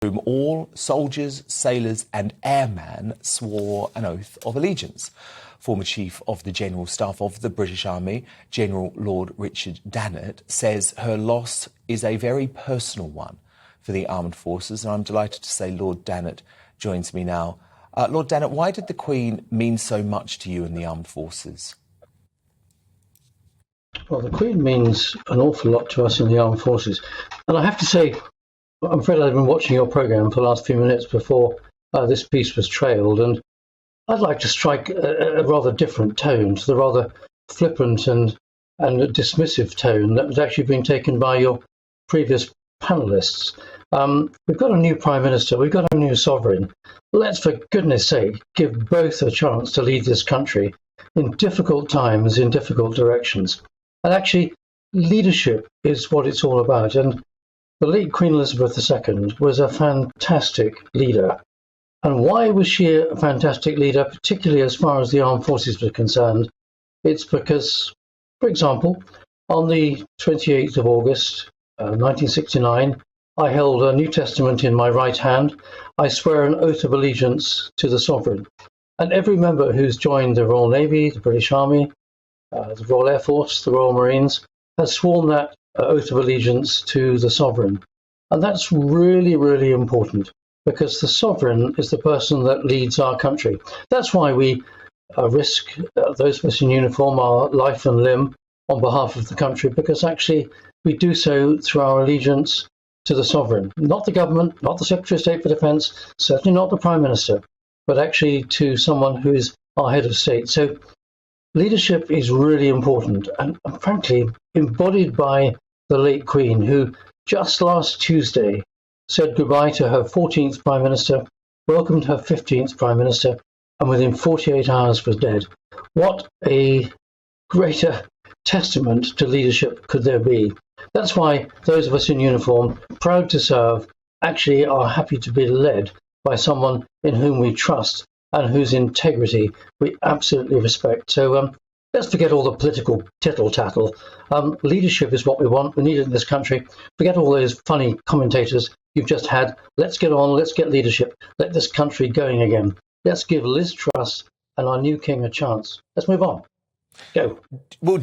whom all soldiers, sailors and airmen swore an oath of allegiance. Former Chief of the General Staff of the British Army, General Lord Richard Dannatt, says her loss is a very personal one for the armed forces, and I'm delighted to say Lord Dannatt joins me now. Lord Dannatt, why did the Queen mean so much to you in the armed forces? Well, the Queen means an awful lot to us in the armed forces. And I have to say, I'm afraid I've been watching your programme for the last few minutes before this piece was trailed, and I'd like to strike a rather different tone to the rather flippant and dismissive tone that was actually being taken by your previous panellists. We've got a new Prime Minister, we've got a new sovereign. Let's, for goodness sake, give both a chance to lead this country in difficult times, in difficult directions. And actually, leadership is what it's all about. And the late Queen Elizabeth II was a fantastic leader. And why was she a fantastic leader, particularly as far as the armed forces were concerned? It's because, for example, on the 28th of August, 1969, I held a New Testament in my right hand. I swear an oath of allegiance to the sovereign. And every member who's joined the Royal Navy, the British Army, the Royal Air Force, the Royal Marines, has sworn that oath of allegiance to the sovereign. And that's really, really important, because the sovereign is the person that leads our country. That's why we risk, those of us in uniform, our life and limb on behalf of the country, because actually we do so through our allegiance to the sovereign. Not the government, not the Secretary of State for Defence, certainly not the Prime Minister, but actually to someone who is our head of state. So leadership is really important, and frankly, embodied by the late Queen, who just last Tuesday said goodbye to her 14th Prime Minister, welcomed her 15th Prime Minister, and within 48 hours was dead. What a greater testament to leadership could there be? That's why those of us in uniform, proud to serve, actually are happy to be led by someone in whom we trust and whose integrity we absolutely respect. So let's forget all the political tittle-tattle. Leadership is what we want. We need it in this country. Forget all those funny commentators you've just had. Let's get on. Let's get leadership. Let this country going again. Let's give Liz Truss and our new king a chance. Let's move on. Go. Well,